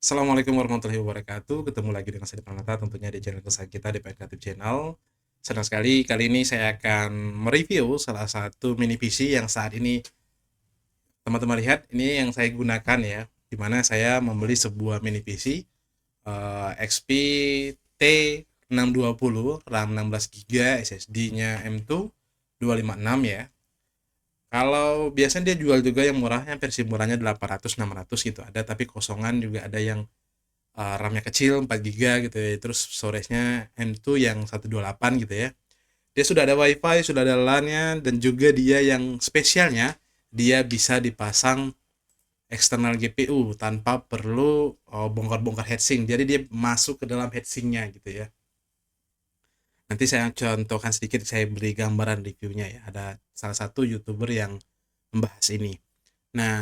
Assalamualaikum warahmatullahi wabarakatuh. Ketemu lagi dengan saya Pranata tentunya di channel kesayangan kita di Kreatif Channel. Senang sekali kali ini saya akan mereview salah satu mini PC yang saat ini teman-teman lihat ini yang saya gunakan ya. Dimana saya membeli sebuah mini PC XP T620 RAM 16 GB, SSD-nya M2 256 ya. Kalau biasanya dia jual juga yang murahnya, versi murahnya 800 600 gitu ada, tapi kosongan juga ada yang RAM-nya kecil 4 GB gitu ya. Terus storage-nya M2 yang 128 gitu ya. Dia sudah ada WiFi, sudah ada LAN-nya, dan juga dia yang spesialnya dia bisa dipasang eksternal GPU tanpa perlu bongkar-bongkar heatsink. Jadi dia masuk ke dalam heatsinknya gitu ya. Nanti saya contohkan sedikit, saya beri gambaran reviewnya ya. Ada salah satu YouTuber yang membahas ini. Nah,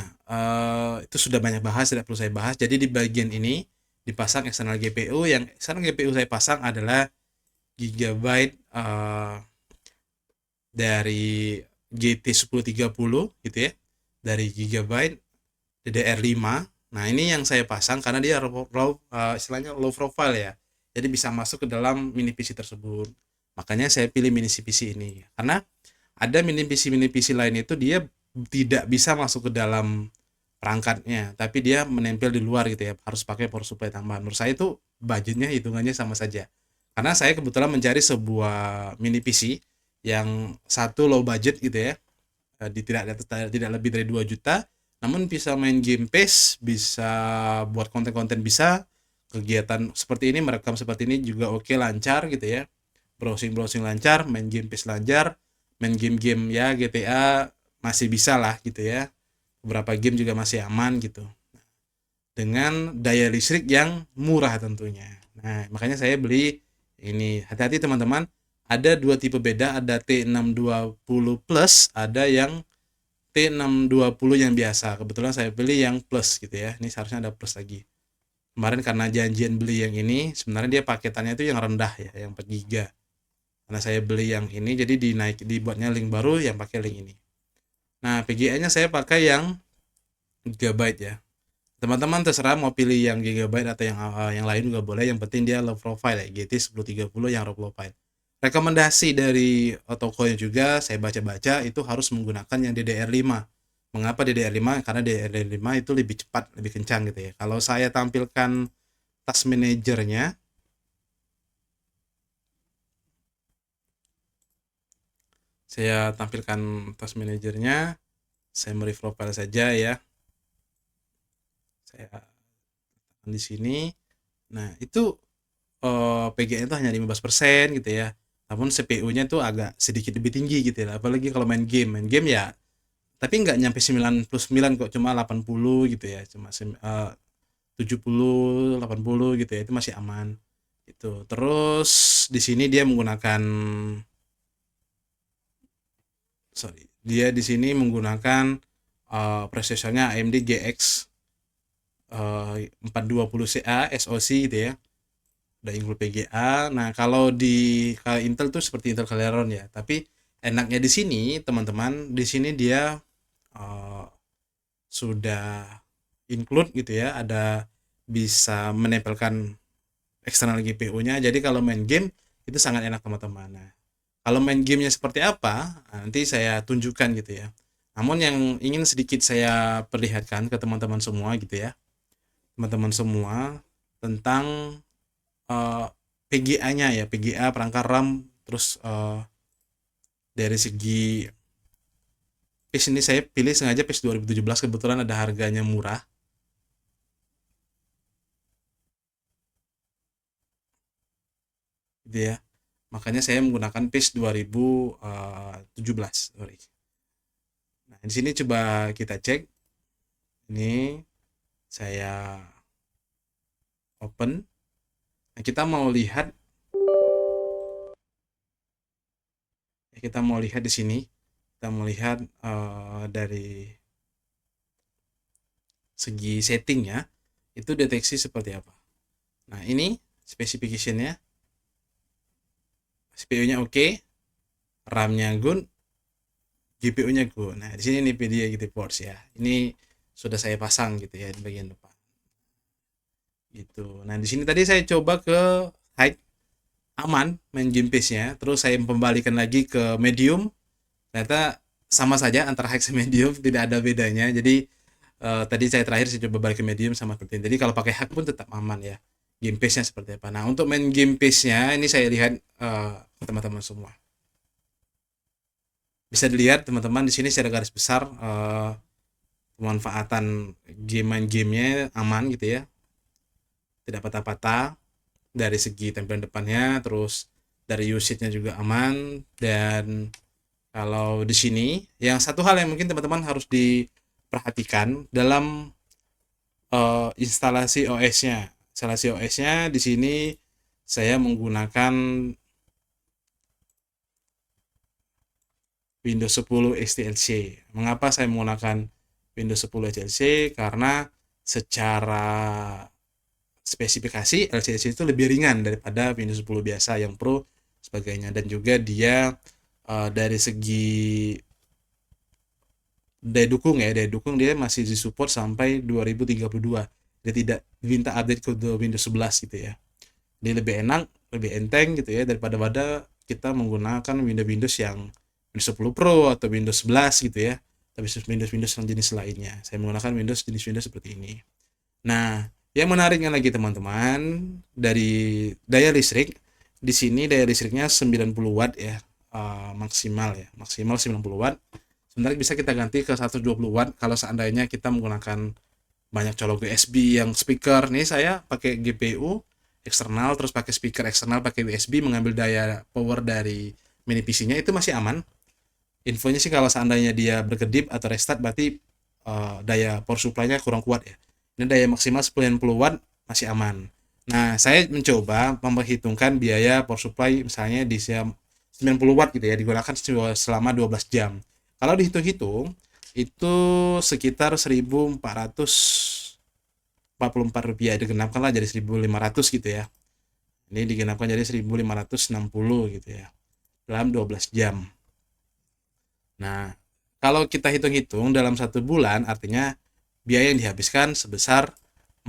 itu sudah banyak bahas, tidak perlu saya bahas. Jadi di bagian ini dipasang eksternal GPU. Yang eksternal GPU saya pasang adalah Gigabyte dari GT1030 gitu ya. Dari Gigabyte DDR5. Nah, ini yang saya pasang karena dia istilahnya low profile ya. Jadi bisa masuk ke dalam mini PC tersebut. Makanya saya pilih mini PC ini. Karena ada mini PC lain itu dia tidak bisa masuk ke dalam perangkatnya, tapi dia menempel di luar gitu ya, harus pakai power supply tambahan. Menurut saya itu budgetnya hitungannya sama saja, karena saya kebetulan mencari sebuah mini PC yang satu low budget gitu ya, tidak lebih dari 2 juta, namun bisa main game pace, bisa buat konten-konten, bisa kegiatan seperti ini, merekam seperti ini juga oke, lancar gitu ya, browsing-browsing lancar, main game pace lancar, main game-game ya GTA masih bisa lah gitu ya, beberapa game juga masih aman gitu, dengan daya listrik yang murah tentunya. Nah, makanya saya beli ini. Hati-hati teman-teman, ada dua tipe beda, ada T620 Plus, ada yang T620 yang biasa. Kebetulan saya beli yang Plus gitu ya. Ini seharusnya ada Plus lagi. Kemarin karena janjian beli yang ini, sebenarnya dia paketannya itu yang rendah ya, yang 4 GB. Karena saya beli yang ini, jadi dibuatnya link baru yang pakai link ini. Nah, PGA-nya saya pakai yang gigabyte ya. Teman-teman terserah mau pilih yang gigabyte atau yang lain juga boleh, yang penting dia low profile ya, GT 1030 yang low profile. Rekomendasi dari tokonya juga saya baca-baca itu harus menggunakan yang DDR5. Mengapa DDR5? Karena DDR5 itu lebih cepat, lebih kencang gitu ya. Kalau saya tampilkan task manajernya, saya beri profile saja ya. Saya di sini. Nah, itu PGA itu hanya 15% gitu ya. Namun CPU-nya tuh agak sedikit lebih tinggi gitu ya. Apalagi kalau main game. Main game ya, tapi nggak nyampe 99 kok, cuma 80 gitu ya. Cuma 70, 80 gitu ya. Itu masih aman. Itu. Terus di sini dia menggunakan dia di sini menggunakan prosesornya AMD GX 420 CA SoC gitu ya, udah include PGA. Nah, kalau Intel tuh seperti Intel Celeron ya, tapi enaknya di sini teman-teman, di sini dia uh, sudah include gitu ya, ada bisa menempelkan eksternal GPU-nya. Jadi kalau main game itu sangat enak teman-teman. Nah, kalau main gamenya seperti apa, nanti saya tunjukkan gitu ya. Namun yang ingin sedikit saya perlihatkan ke teman-teman semua gitu ya, teman-teman semua, tentang PGA-nya ya, PGA perangkat RAM, terus dari segi PIS ini saya pilih sengaja PIS 2017, kebetulan ada harganya murah gitu ya. Makanya saya menggunakan PIS 2017, sorry. Nah, di sini coba kita cek. Ini saya open. Nah, kita mau lihat di sini. Kita mau lihat dari segi settingnya itu deteksi seperti apa. Nah, ini specification-nya, CPU-nya oke, RAM-nya good, GPU-nya good. Nah, di sini NVIDIA GeForce ya. Ini sudah saya pasang gitu ya di bagian depan. gitu. Nah, di sini tadi saya coba ke high, aman main game pace-nya, terus saya kembalikan lagi ke medium, ternyata sama saja antara high sama medium, tidak ada bedanya. Jadi tadi saya terakhir saya coba balik ke medium sama seperti ini. Jadi kalau pakai hack pun tetap aman ya. Game pace-nya seperti apa. Nah, untuk main game pace-nya ini saya lihat teman-teman semua. Bisa dilihat teman-teman di sini secara garis besar pemanfaatan game main gamenya aman gitu ya. Tidak patah-patah dari segi tampilan depannya, terus dari usage-nya juga aman. Dan kalau di sini yang satu hal yang mungkin teman-teman harus diperhatikan dalam instalasi OS-nya. Instalasi OS-nya di sini saya menggunakan Windows 10 XTLC. Mengapa saya menggunakan Windows 10 XTLC? Karena secara spesifikasi LCC itu lebih ringan daripada Windows 10 biasa yang Pro sebagainya, dan juga dia dari segi daya dukung dia masih disupport sampai 2032. Dia tidak minta update ke Windows 11 gitu ya. Dia lebih enak, lebih enteng gitu ya daripada kita menggunakan Windows yang Windows 10 Pro atau Windows 11 gitu ya. Tapi Windows yang jenis lainnya. Saya menggunakan jenis Windows seperti ini. Nah, yang menariknya lagi teman-teman, dari daya listrik, di sini daya listriknya 90 watt ya, maksimal 90 watt. Sebenarnya bisa kita ganti ke 120 watt kalau seandainya kita menggunakan banyak colok USB yang speaker. Nih saya pakai GPU eksternal, terus pakai speaker eksternal, pakai USB, mengambil daya power dari mini PC-nya, itu masih aman. Infonya sih kalau seandainya dia berkedip atau restart berarti daya power supply-nya kurang kuat ya. Ini daya maksimal 90 watt masih aman. Nah, saya mencoba memperhitungkan biaya power supply misalnya di 90 watt gitu ya, digunakan selama 12 jam. Kalau dihitung-hitung itu sekitar 1.444 rupiah, digenapkanlah jadi 1.500 gitu ya. Ini digenapkan jadi 1.560 gitu ya dalam 12 jam. Nah, kalau kita hitung-hitung dalam 1 bulan, artinya biaya yang dihabiskan sebesar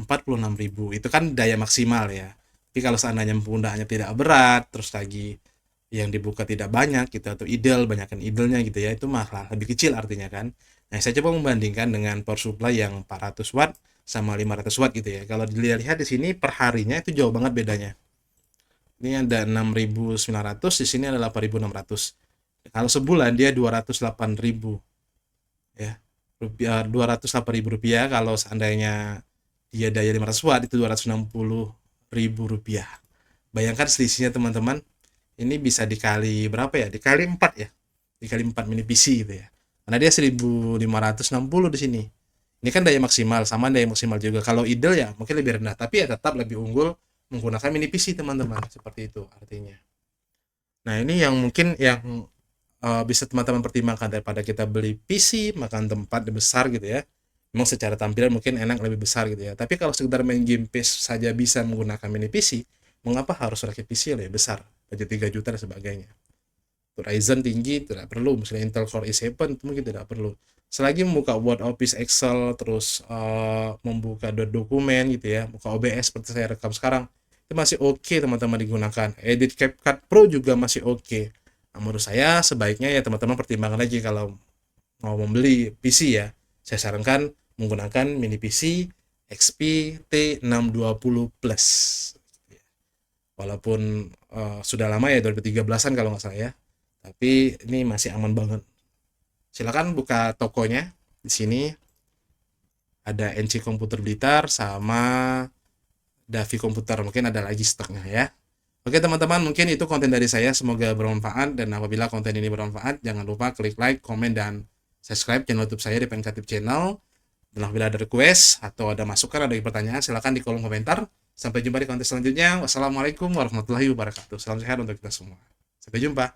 46.000. Itu kan daya maksimal ya. Tapi kalau seandainya penggunaannya tidak berat, terus lagi yang dibuka tidak banyak gitu, atau idle, banyakkan idlenya gitu ya, itu malah lebih kecil artinya kan. Nah, saya coba membandingkan dengan power supply yang 400 watt sama 500 watt gitu ya. Kalau dilihat di sini per harinya itu jauh banget bedanya. Ini ada 6.900, di sini ada 8.600. Kalau sebulan dia 208.000 ya. Rp208.000 kalau seandainya dia daya 500 watt itu Rp260.000. Bayangkan selisihnya teman-teman. Ini bisa dikali berapa ya? Dikali 4 ya. Dikali 4 mini PC gitu ya. Karena dia 1.560 di sini. Ini kan daya maksimal, sama daya maksimal juga. Kalau idle ya mungkin lebih rendah, tapi ya tetap lebih unggul menggunakan mini PC teman-teman. Seperti itu artinya. Nah, ini yang mungkin yang bisa teman-teman pertimbangkan daripada kita beli PC makan tempat besar gitu ya. Memang secara tampilan mungkin enak lebih besar gitu ya. Tapi kalau sekedar main game PC saja bisa menggunakan mini PC, mengapa harus rakit PC yang lebih besar, budget 3 juta dan sebagainya. Ryzen tinggi tidak perlu, misalnya Intel Core i7 itu mungkin tidak perlu. Selagi membuka Word, Office, Excel, terus membuka dokumen gitu ya, buka OBS seperti saya rekam sekarang, itu masih oke teman-teman digunakan. Edit CapCut Pro juga masih oke. Nah, menurut saya sebaiknya ya teman-teman pertimbangkan lagi kalau mau membeli PC ya. Saya sarankan menggunakan mini PC XP T620 Plus. Walaupun sudah lama ya, 2013-an kalau nggak salah ya. Tapi ini masih aman banget. Silakan buka tokonya. Di sini ada NC Komputer Blitar sama Davi Komputer. Mungkin ada lagi stoknya ya. Oke teman-teman, mungkin itu konten dari saya. Semoga bermanfaat, dan apabila konten ini bermanfaat, jangan lupa klik like, komen, dan subscribe channel YouTube saya di Kreatif Channel. Dan apabila ada request atau ada masukan, ada pertanyaan, silahkan di kolom komentar. Sampai jumpa di konten selanjutnya. Wassalamualaikum warahmatullahi wabarakatuh. Salam sehat untuk kita semua. Sampai jumpa.